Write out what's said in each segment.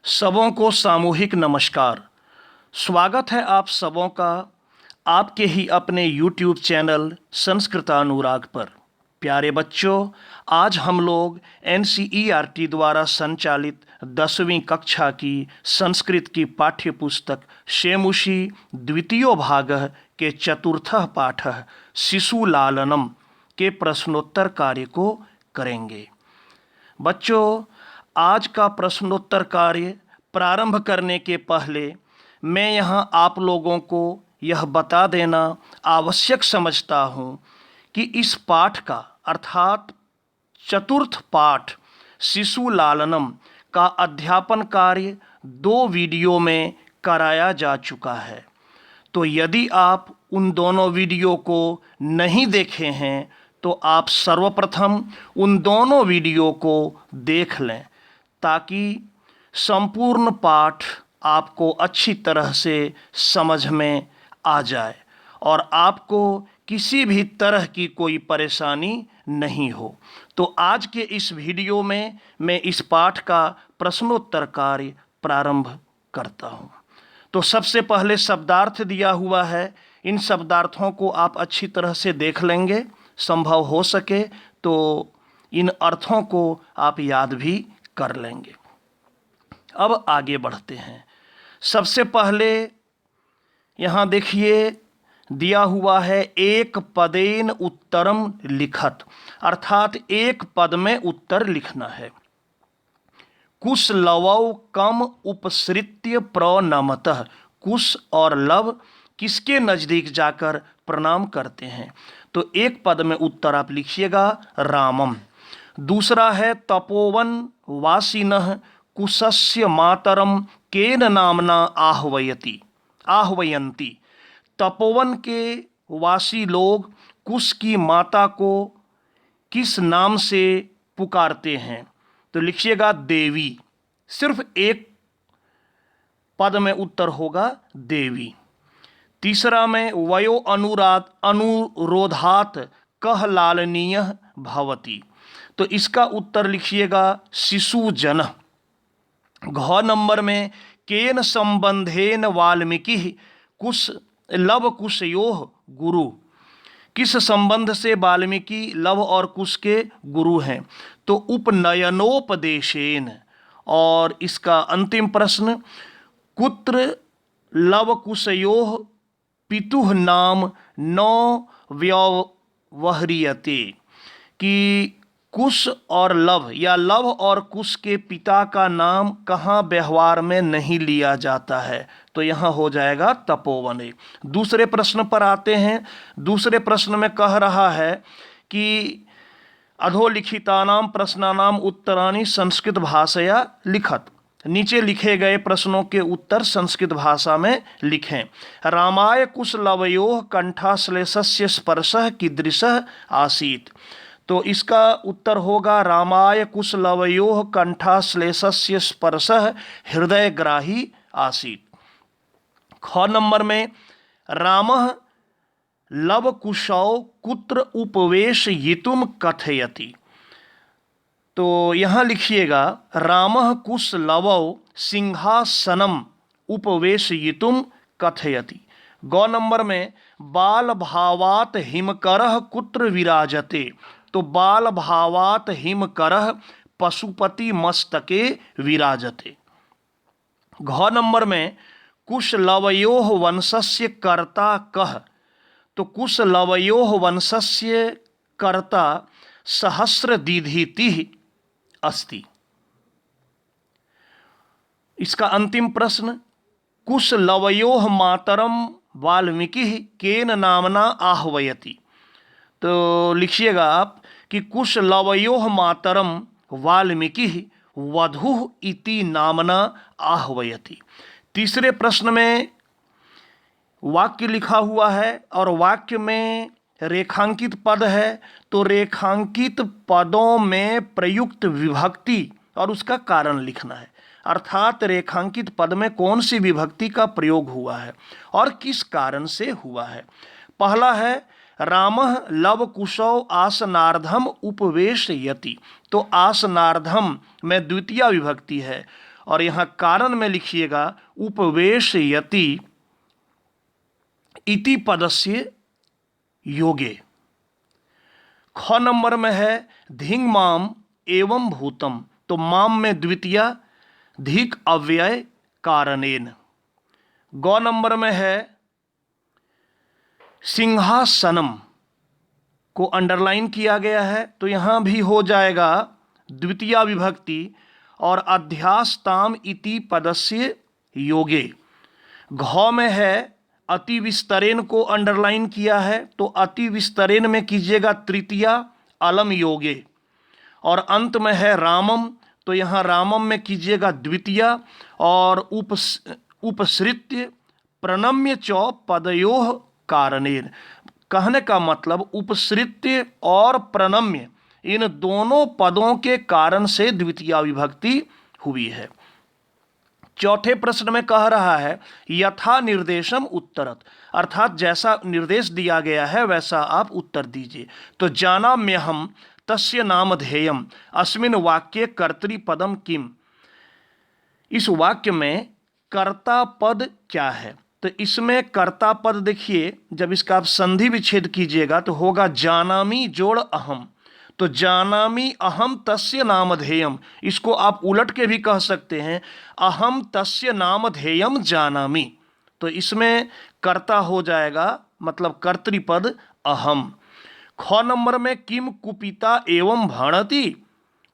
सबों को सामूहिक नमस्कार। स्वागत है आप सबों का आपके ही अपने YouTube चैनल संस्कृतानुराग पर। प्यारे बच्चों, आज हम लोग NCERT द्वारा संचालित 10वीं कक्षा की संस्कृत की पाठ्य पुस्तक शेमुषी द्वितीयो भागः के चतुर्थः पाठः शिशुलालनम के प्रश्नोत्तर कार्य को करेंगे। बच्चों, आज का प्रश्नोत्तर कार्य प्रारंभ करने के पहले मैं यहाँ आप लोगों को यह बता देना आवश्यक समझता हूँ कि इस पाठ का अर्थात चतुर्थ पाठ शिशु लालनम का अध्यापन कार्य 2 वीडियो में कराया जा चुका है। तो यदि आप उन दोनों वीडियो को नहीं देखे हैं तो आप सर्वप्रथम उन दोनों वीडियो को देख लें ताकि संपूर्ण पाठ आपको अच्छी तरह से समझ में आ जाए और आपको किसी भी तरह की कोई परेशानी नहीं हो। तो आज के इस वीडियो में मैं इस पाठ का प्रश्नोत्तर कार्य प्रारंभ करता हूँ। तो सबसे पहले शब्दार्थ दिया हुआ है, इन शब्दार्थों को आप अच्छी तरह से देख लेंगे। संभव हो सके तो इन अर्थों को आप याद भी कर लेंगे। अब आगे बढ़ते हैं। सबसे पहले यहाँ देखिए दिया हुआ है एक पदेन उत्तरम लिखत, अर्थात एक पद में उत्तर लिखना है। कुश लवौ कम उपसृत्य प्रणमतः, कुश और लव किसके नज़दीक जाकर प्रणाम करते हैं? तो एक पद में उत्तर आप लिखिएगा रामम। दूसरा है तपोवन वासिनः कुशस्य मातरम केन नामना आह्वयन्ति। तपोवन के वासी लोग कुश की माता को किस नाम से पुकारते हैं? तो लिखिएगा देवी। सिर्फ एक पद में उत्तर होगा देवी। तीसरा में वयो अनुरोधात कह लालनीयः भवति, तो इसका उत्तर लिखिएगा शिशु जन। घ नंबर में केन संबंधेन वाल्मीकि कुश लव कुशयोः गुरु, किस संबंध से वाल्मीकि लव और कुश के गुरु हैं? तो उपनयनोपदेशेन। और इसका अंतिम प्रश्न कुत्र लव कुशयोः पितुः नाम न व्यवह्रियते, कि कुश और लव या लव और कुश के पिता का नाम कहाँ व्यवहार में नहीं लिया जाता है? तो यहाँ हो जाएगा तपोवन। दूसरे प्रश्न पर आते हैं। दूसरे प्रश्न में कह रहा है कि अधोलिखितानां प्रश्नानां उत्तराणि संस्कृत भाषया लिखत, नीचे लिखे गए प्रश्नों के उत्तर संस्कृत भाषा में लिखें। रामाय कुशलवयोः कंठाश्लेषस्य स्पर्शः कीदृशः आसीत्, तो इसका उत्तर होगा रामाय कुशलवयोः कंठाश्लेषस्य स्पर्शः हृदयग्राही आसीत्। ख नंबर में रामः लवकुशौ कुत्र उपवेशयितुं कथयति, तो यहाँ लिखिएगा रामः कुशलवौ सिंहासनम उपवेशयितुं कथयति। गौ नंबर में बाल भावात हिमकरः कुत्र विराजते, तो बाल भावात हिमकरः पशुपति मस्तके विराजते। घ नंबर में कुशलवयोः वंशस्य कर्ता कः, तो कुशलवयोः वंशस्य कर्ता सहस्रदीधितिः अस्ति। इसका अंतिम प्रश्न कुशलवयोः मातरम वाल्मीकि केन नामना आह्वयति, तो लिखिएगा आप कि कुशलवयोः मातरम वाल्मीकि वधूः इति नामना आह्वयति। तीसरे प्रश्न में वाक्य लिखा हुआ है और वाक्य में रेखांकित पद है, तो रेखांकित पदों में प्रयुक्त विभक्ति और उसका कारण लिखना है, अर्थात रेखांकित पद में कौन सी विभक्ति का प्रयोग हुआ है और किस कारण से हुआ है। पहला है रामः लवकुशौ आसनार्धम उपवेशयति, तो आसनार्धम में द्वितीय विभक्ति है और यहाँ कारण में लिखिएगा उपवेशयति इति पदस्य योगे। ख नंबर में है धिंग माम एवं भूतम, तो माम में द्वितीया धिक अव्यय कारणेन। ग नंबर में है सिंहासनम को अंडरलाइन किया गया है, तो यहां भी हो जाएगा द्वितीया विभक्ति और अध्यास्ताम इति पदस्य योगे। घ में है अति विस्तरेण को अंडरलाइन किया है, तो अति विस्तरेण में कीजिएगा तृतीया अलम योगे। और अंत में है रामम, तो यहाँ रामम में कीजिएगा द्वितीया और उपसृत्य प्रणम्य च पदयोः कारणेन। कहने का मतलब उपसृत्य और प्रणम्य इन दोनों पदों के कारण से द्वितीया विभक्ति हुई है। चौथे प्रश्न में कह रहा है यथा निर्देशम उत्तरत, अर्थात जैसा निर्देश दिया गया है वैसा आप उत्तर दीजिए। तो जानाम्यहम् तस्य नामधेयम् अस्मिन् वाक्ये कर्तृपदम किम, इस वाक्य में कर्ता पद क्या है? तो इसमें कर्ता पद देखिए, जब इसका आप संधि विच्छेद कीजिएगा तो होगा जानामि जोड़ अहम, तो जानामि अहम तस्य नामधेयम। इसको आप उलट के भी कह सकते हैं अहम तस्य नामधेयम जानामि, तो इसमें कर्ता हो जाएगा मतलब कर्तृपद अहम। ख नंबर में किम कुपिता एवं भणति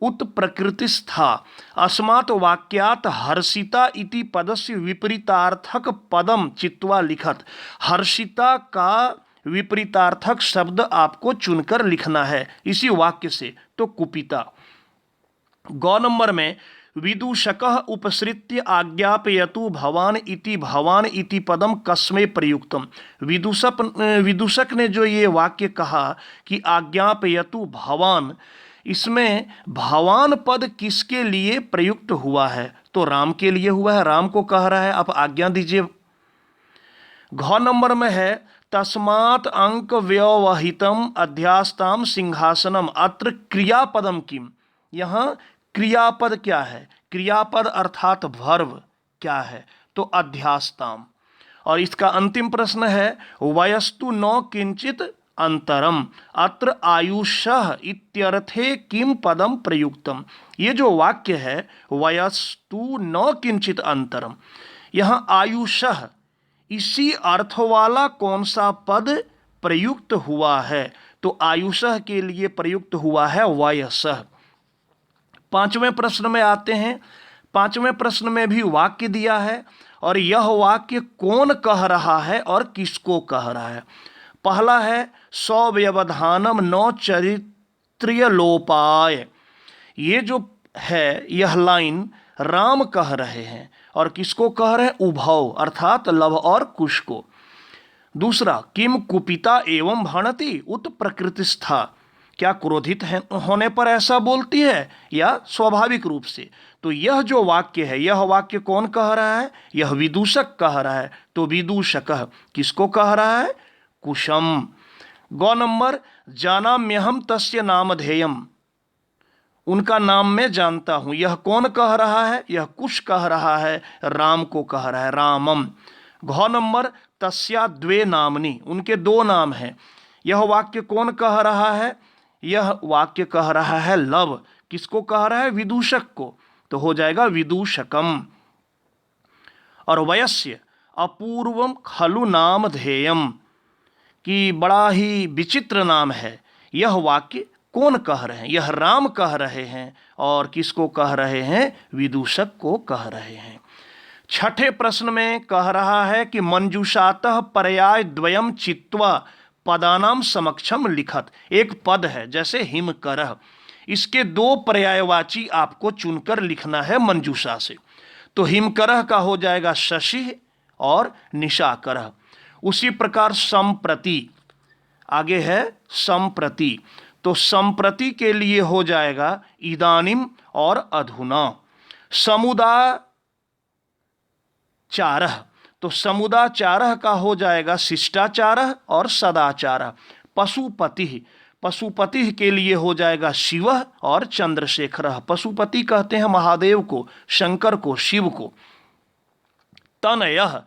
उत प्रकृतिस्था अस्मात् वाक्यात् हर्षिता इति पदस्य विपरीतार्थक पदम चित्वा लिखत। हर्षिता का विपरीतार्थक शब्द आपको चुनकर लिखना है इसी वाक्य से, तो कुपिता। ग नंबर में विदूषकः उपसृत्य आज्ञापयतु भवान इति पदम कस्मै प्रयुक्तम। विदूषक ने जो ये वाक्य कहा कि आज्ञापयतु भवान, इसमें भवान पद किसके लिए प्रयुक्त हुआ है? तो राम के लिए हुआ है, राम को कह रहा है आप आज्ञा दीजिए। घ नंबर में है तस्मात् अंक व्यवहितम अध्यास्ताम सिंहासनम अत्र क्रियापदम किम, यहाँ क्रियापद क्या है? क्रियापद अर्थात वर्ब क्या है? तो अध्यास्ताम। और इसका अंतिम प्रश्न है वयस्तु न किंचित अंतरम अत्र आयुषः इत्यर्थे किम पदम प्रयुक्तम। ये जो वाक्य है वयस्तु न किंचित अंतरम, यहाँ आयुषः इसी अर्थ वाला कौन सा पद प्रयुक्त हुआ है? तो आयुषः के लिए प्रयुक्त हुआ है वयसः। पांचवें प्रश्न में आते हैं। पांचवें प्रश्न में भी वाक्य दिया है और यह वाक्य कौन कह रहा है और किसको कह रहा है? पहला है सव्यवधानम न चरित्र्य लोपाय, ये जो है यह लाइन राम कह रहे हैं और किसको कह रहे हैं? उभव अर्थात लव और कुश को। दूसरा किम कुपिता एवं भणति उत प्रकृतिस्था, क्या क्रोधित होने पर ऐसा बोलती है या स्वाभाविक रूप से? तो यह जो वाक्य है यह वाक्य कौन कह रहा है? यह विदूषक कह रहा है, तो विदूषकः किसको कह रहा है? कुशम। गौ नंबर जानाम्यहम् तस्य नामधेयम्, उनका नाम मैं जानता हूं, यह कौन कह रहा है? यह कुश कह रहा है, राम को कह रहा है, रामम। घ नंबर तस्या द्वे नामनि, उनके दो नाम हैं, यह वाक्य कौन कह रहा है? यह वाक्य कह रहा है लव, किसको कह रहा है? विदूषक को, तो हो जाएगा विदूषकम। और वयस्य अपूर्वम खलु नामधेयम, कि बड़ा ही विचित्र नाम है, यह वाक्य कौन कह रहे हैं? यह राम कह रहे हैं और किसको कह रहे हैं? विदूषक को कह रहे हैं। छठे प्रश्न में कह रहा है कि मंजूषातः पर्याय द्वयम चित्वा पदानाम समक्षम लिखत। एक पद है जैसे हिमकरः, इसके दो पर्यायवाची आपको चुनकर लिखना है मंजूषा से। तो हिमकरः का हो जाएगा शशि और निशाकरः। उसी प्रकार संप्रति, आगे है संप्रति, तो संप्रति के लिए हो जाएगा इदानीम और अधुना। समुदाचारः, तो समुदाचारः का हो जाएगा शिष्टाचारः और सदाचारः। पशुपति, पशुपति के लिए हो जाएगा शिव और चंद्रशेखर। पशुपति कहते हैं महादेव को, शंकर को, शिव को। तनयः,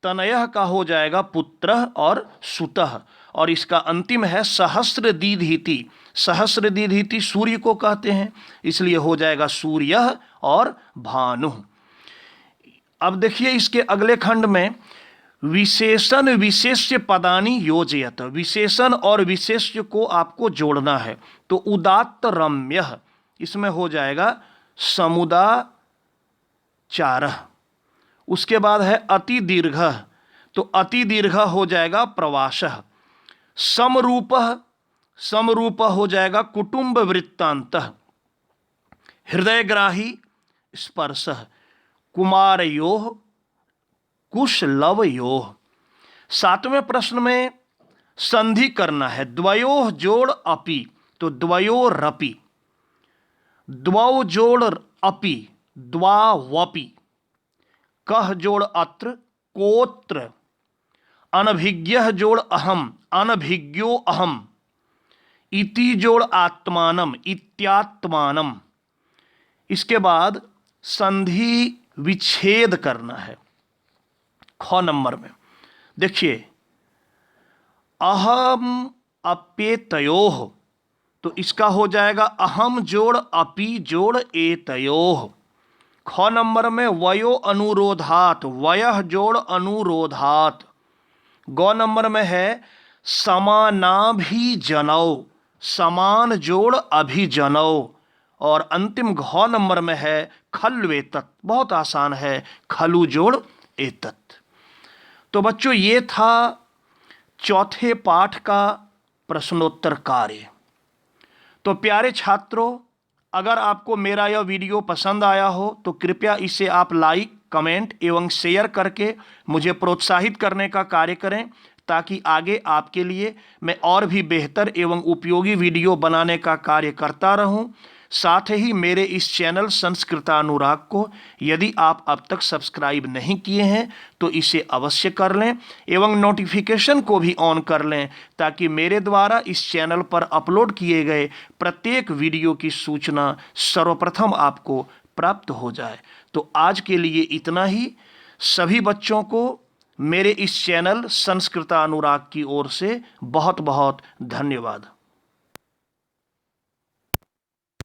तनयः का हो जाएगा पुत्र और सुतः। और इसका अंतिम है सहस्रदीधीति। सहस्रदीधीति सूर्य को कहते हैं, इसलिए हो जाएगा सूर्य और भानु। अब देखिए इसके अगले खंड में विशेषण विशेष्य पदानि योजयत। विशेषण और विशेष्य को आपको जोड़ना है। तो उदात्त रम्य, इसमें हो जाएगा समुदाचारः। उसके बाद है अति दीर्घ, तो अति दीर्घ हो जाएगा प्रवासः। समरूपः, समरूप हो जाएगा कुटुंब वृत्तांतः। हृदयग्राही स्पर्शः। कुमारयोः कुशलवयोः। 7वें प्रश्न में संधि करना है। द्वयोः जोड़ अपि, तो द्वयोरपि। द्वौ जोड़ अपि, द्वावपि। कह जोड़ अत्र, कोत्र। अनभिज्ञः जोड़ अहम, अनभिज्ञो अहम। इति जोड़ आत्मानम, इत्यात्मानम। इसके बाद संधि विच्छेद करना है। ख नंबर में देखिए अहम अप्येतयोः, तो इसका हो जाएगा अहम जोड़ अपि जोड़ एतयोः। ख नंबर में वयो अनुरोधात, वयः जोड़ अनुरोधात। ग नंबर में है समानाभिजनौ, समान जोड़ अभिजनौ। और अंतिम घ नंबर में है खल्वेतत्, बहुत आसान है, खलु जोड़ एतत्। तो बच्चों ये था चौथे पाठ का प्रश्नोत्तर कार्य। तो प्यारे छात्रों, अगर आपको मेरा यह वीडियो पसंद आया हो तो कृपया इसे आप लाइक, कमेंट एवं शेयर करके मुझे प्रोत्साहित करने का कार्य करें, ताकि आगे आपके लिए मैं और भी बेहतर एवं उपयोगी वीडियो बनाने का कार्य करता रहूं। साथ ही मेरे इस चैनल संस्कृतानुराग को यदि आप अब तक सब्सक्राइब नहीं किए हैं तो इसे अवश्य कर लें एवं नोटिफिकेशन को भी ऑन कर लें, ताकि मेरे द्वारा इस चैनल पर अपलोड किए गए प्रत्येक वीडियो की सूचना सर्वप्रथम आपको प्राप्त हो जाए। तो आज के लिए इतना ही। सभी बच्चों को मेरे इस चैनल संस्कृतानुराग की ओर से बहुत बहुत धन्यवाद।